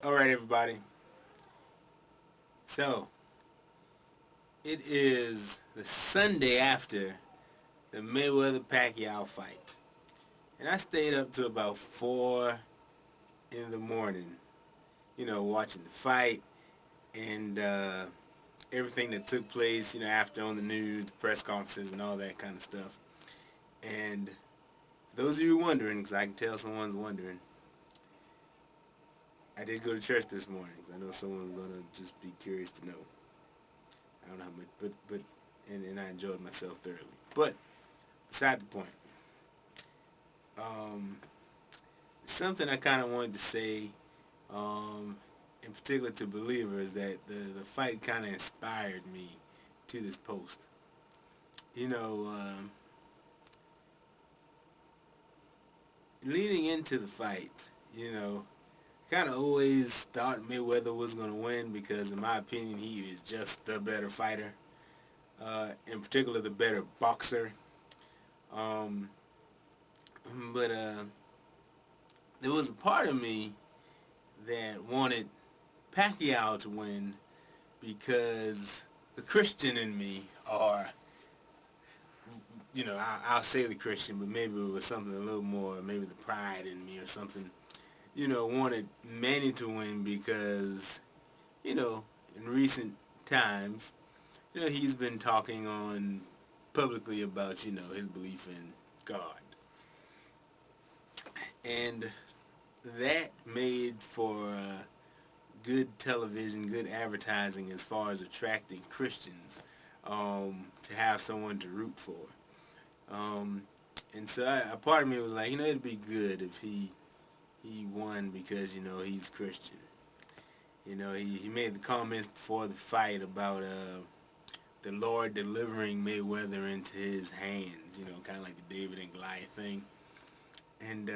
Alright, everybody. So, it is the Sunday after the Mayweather-Pacquiao fight. And I stayed up to about 4 in the morning, watching the fight and everything that took place, after on the news, the press conferences and all that kind of stuff. And for those of you wondering, because I can tell someone's wondering, I did go to church this morning. 'Cause I know someone's going to just be curious to know. I don't know how much, and I enjoyed myself thoroughly. But beside the point, um, something I kind of wanted to say, in particular to believers, that the fight kind of inspired me to this post. You know, leading into the fight, kind of always thought Mayweather was going to win because, in my opinion, he is just the better fighter. In particular, the better boxer. Um, but there was a part of me that wanted Pacquiao to win because the Christian in me, or I'll say the Christian, but maybe it was something a little more, maybe the pride in me or something, wanted Manny to win because, in recent times, he's been talking on publicly about, his belief in God. And that made for good television, good advertising as far as attracting Christians, to have someone to root for. Um, and so a part of me was like, it'd be good if he won because, he's Christian. He made the comments before the fight about the Lord delivering Mayweather into his hands, kind of like the David and Goliath thing. And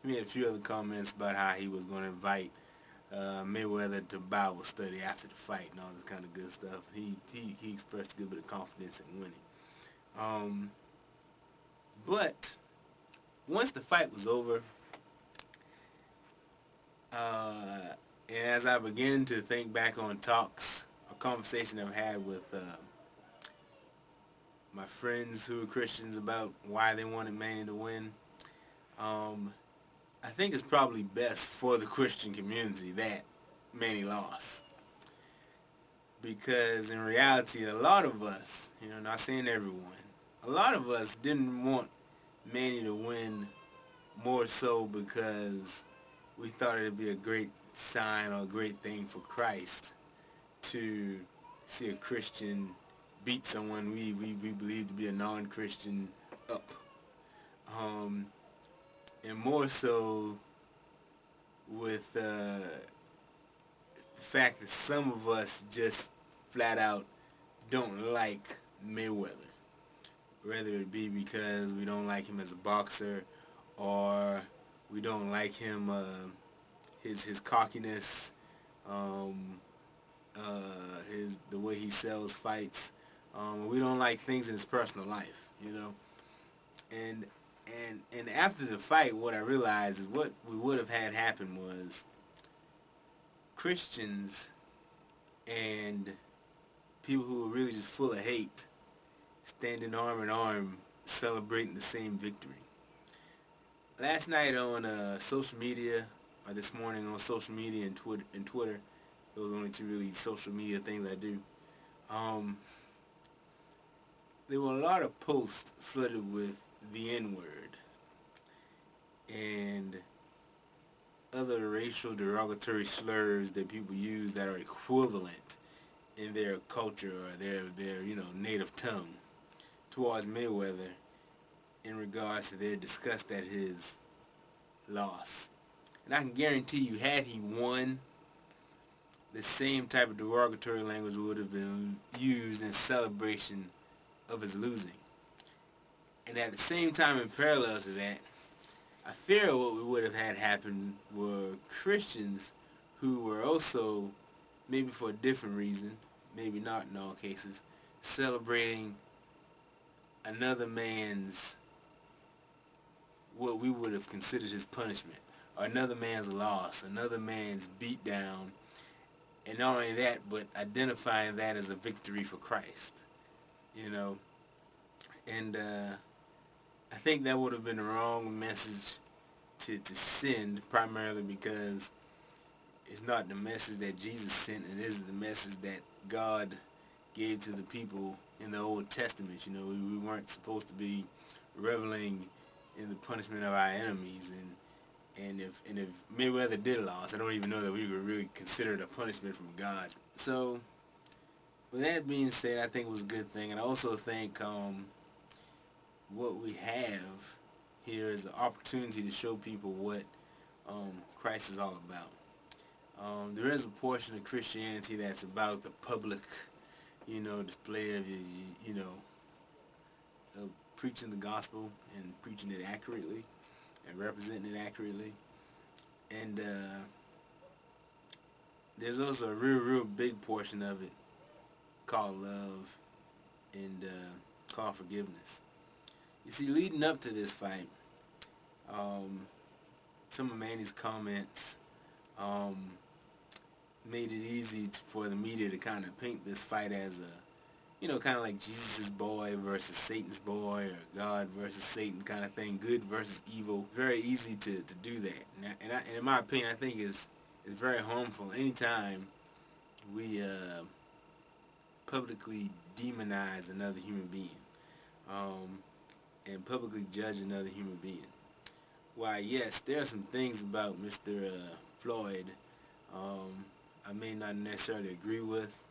he made a few other comments about how he was going to invite Mayweather to Bible study after the fight and all this kind of good stuff. He expressed a good bit of confidence in winning. But once the fight was over, and as I began to think back on talks, a conversation I've had with my friends who are Christians about why they wanted Manny to win, I think it's probably best for the Christian community that Manny lost. Because in reality, a lot of us, not saying everyone, a lot of us didn't want Manny to win more so because we thought it'd be a great sign or a great thing for Christ to see a Christian beat someone we believe to be a non-Christian up. And more so with the fact that some of us just flat out don't like Mayweather. Whether it be because we don't like him as a boxer, or we don't like him, his cockiness, the way he sells fights. We don't like things in his personal life, And and after the fight, what I realized is what we would have had happen was Christians and people who were really just full of hate standing arm in arm celebrating the same victory. Last night on social media, or this morning on social media and Twitter, those are only two really social media things I do. There were a lot of posts flooded with the N-word and other racial derogatory slurs that people use that are equivalent in their culture or their native tongue towards Mayweather in regards to their disgust at his loss. And I can guarantee you, had he won, the same type of derogatory language would have been used in celebration of his losing. And at the same time, in parallel to that, I fear what we would have had happen were Christians who were also, maybe for a different reason, maybe not in all cases, celebrating another man's, what we would have considered his punishment. or another man's loss, another man's beatdown, and not only that, but identifying that as a victory for Christ, you know. And I think that would have been the wrong message to send, primarily because it's not the message that Jesus sent. It is the message that God gave to the people in the Old Testament. You know, we weren't supposed to be reveling in the punishment of our enemies, and if Mayweather did lose, I don't even know that we would really consider it a punishment from God. So with that being said, I think it was a good thing, and I also think what we have here is the opportunity to show people what Christ is all about. There is a portion of Christianity that's about the public, display of, of preaching the gospel and preaching it accurately and representing it accurately. And there's also a real big portion of it called love and called forgiveness. You see, leading up to this fight, some of Manny's comments made it easy for the media to kind of paint this fight as kind of like Jesus' boy versus Satan's boy, or God versus Satan kind of thing, good versus evil. Very easy to do that. And in my opinion, I think it's very harmful anytime we publicly demonize another human being and publicly judge another human being. Why, yes, there are some things about Mr. Floyd I may not necessarily agree with.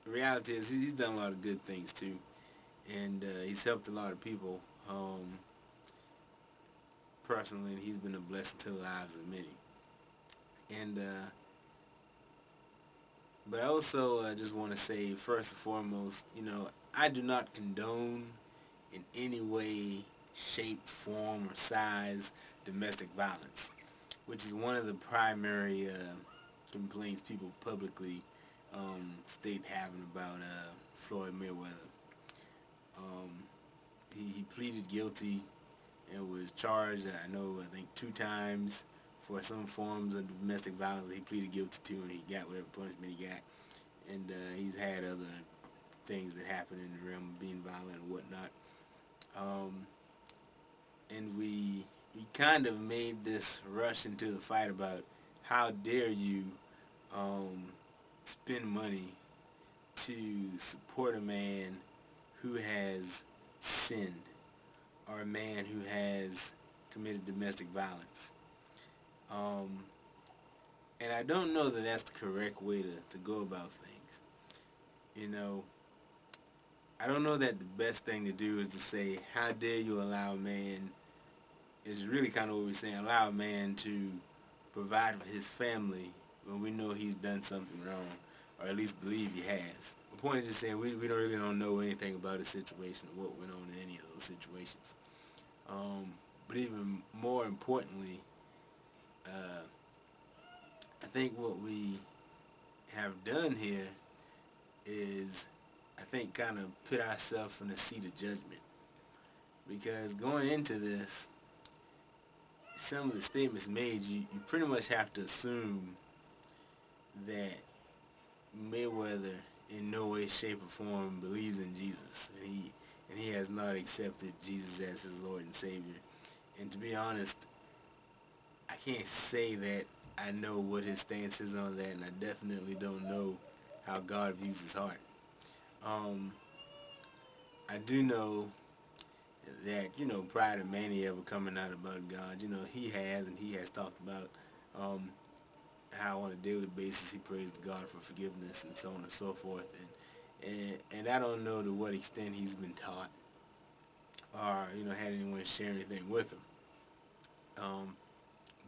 The reality is he's done a lot of good things too, and he's helped a lot of people personally, and he's been a blessing to the lives of many. And but I also just want to say, first and foremost, I do not condone in any way, shape, form, or size domestic violence, which is one of the primary complaints people publicly state having about Floyd Mayweather. He pleaded guilty and was charged, I think 2 times for some forms of domestic violence that he pleaded guilty to, and he got whatever punishment he got. And he's had other things that happen in the realm of being violent and whatnot. And we kind of made this rush into the fight about how dare you spend money to support a man who has sinned, or a man who has committed domestic violence. And I don't know that that's the correct way to go about things. I don't know that the best thing to do is to say, how dare you allow a man, is really kind of what we're saying, allow a man to provide for his family when we know he's done something wrong, or at least believe he has. The point is just saying we don't know anything about his situation or what went on in any of those situations. But even more importantly, I think what we have done here is, I think, kind of put ourselves in a seat of judgment. Because going into this, some of the statements made, you pretty much have to assume that Mayweather in no way, shape, or form believes in Jesus, and he has not accepted Jesus as his Lord and Savior. And to be honest, I can't say that I know what his stance is on that, and I definitely don't know how God views his heart. I do know that, prior to Manny ever coming out about God, he has talked about how on a daily basis he prays to God for forgiveness and so on and so forth. And I don't know to what extent he's been taught or, had anyone share anything with him.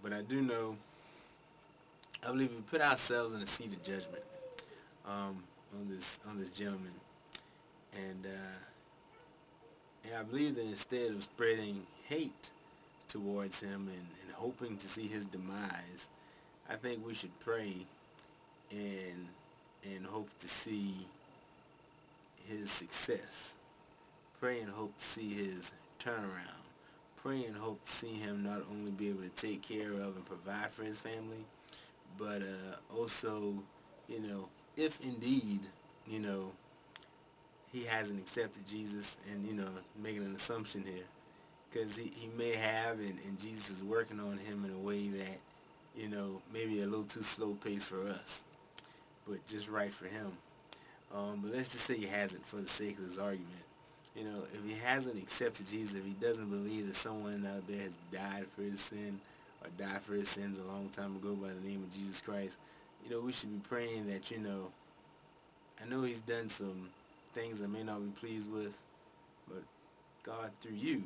But I do know, I believe we put ourselves in a seat of judgment on this gentleman. And I believe that instead of spreading hate towards him and hoping to see his demise, I think we should pray and hope to see his success. Pray and hope to see his turnaround. pray and hope to see him not only be able to take care of and provide for his family, but also, if indeed, you know, he hasn't accepted Jesus, and, making an assumption here, because he may have, and Jesus is working on him in a way that, maybe a little too slow pace for us, but just right for him. But let's just say he hasn't, for the sake of this argument. If he hasn't accepted Jesus, if he doesn't believe that someone out there has died for his sin, or died for his sins a long time ago by the name of Jesus Christ, we should be praying that, I know he's done some things I may not be pleased with, but God, through you,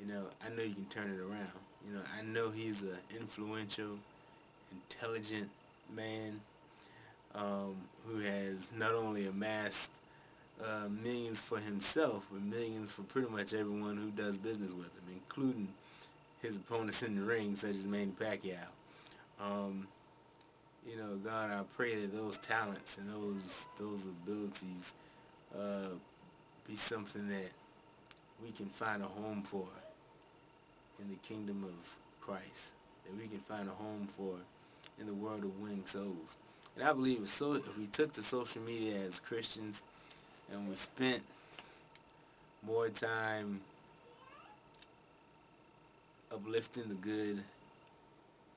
I know you can turn it around. I know he's an influential, intelligent man, who has not only amassed millions for himself, but millions for pretty much everyone who does business with him, including his opponents in the ring, such as Manny Pacquiao. God, I pray that those talents and those abilities be something that we can find a home for in the kingdom of Christ, that we can find a home for in the world of winning souls. And I believe if we took to social media as Christians and we spent more time uplifting the good,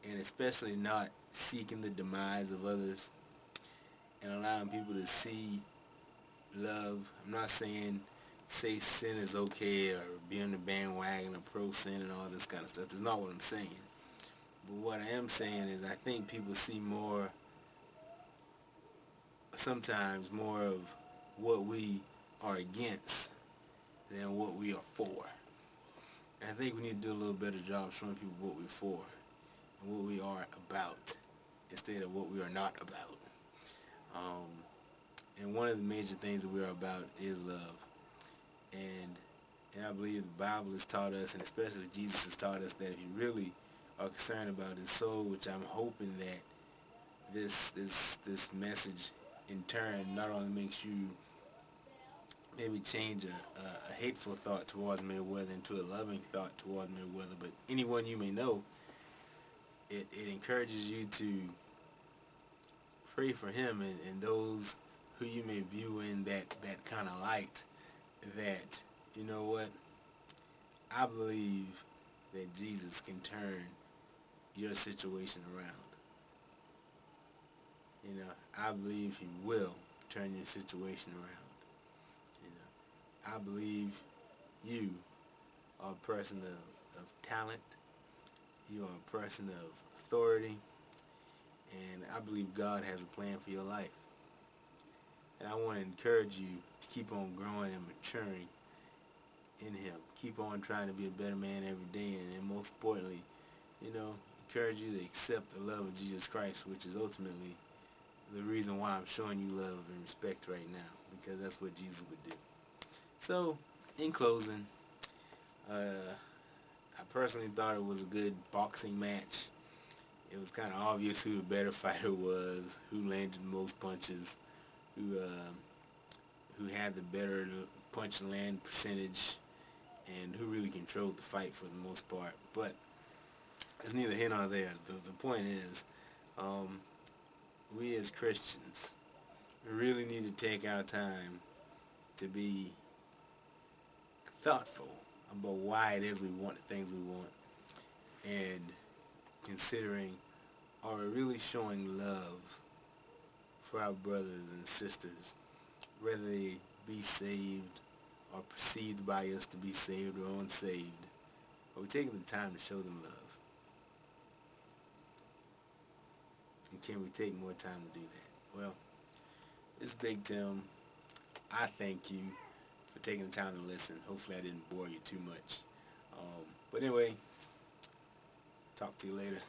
and especially not seeking the demise of others, and allowing people to see love. I'm not saying say sin is okay, or be on the bandwagon of pro sin and all this kind of stuff. That's not what I'm saying. But what I am saying is I think people see sometimes more of what we are against than what we are for. And I think we need to do a little better job showing people what we're for and what we are about, instead of what we are not about. And one of the major things that we are about is love. And I believe the Bible has taught us, and especially Jesus has taught us, that if you really are concerned about his soul, which I'm hoping that this message in turn not only makes you maybe change a hateful thought towards Mayweather into a loving thought towards Mayweather, but anyone you may know, it encourages you to pray for him and those who you may view in that kind of light, that, you know what, I believe that Jesus can turn your situation around. I believe he will turn your situation around. I believe you are a person of talent. You are a person of authority. And I believe God has a plan for your life. And I want to encourage you to keep on growing and maturing in him. Keep on trying to be a better man every day. And most importantly, encourage you to accept the love of Jesus Christ, which is ultimately the reason why I'm showing you love and respect right now, because that's what Jesus would do. So, in closing, I personally thought it was a good boxing match. It was kind of obvious who the better fighter was, who landed the most punches, who had the better punch and land percentage, and who really controlled the fight for the most part. But it's neither here nor there. The point is, we as Christians really need to take our time to be thoughtful about why it is we want the things we want, and considering, are we really showing love for our brothers and sisters, whether they be saved or perceived by us to be saved or unsaved? Are we taking the time to show them love? And can we take more time to do that? Well, it's Big Tim. I thank you for taking the time to listen. Hopefully I didn't bore you too much. But anyway, talk to you later.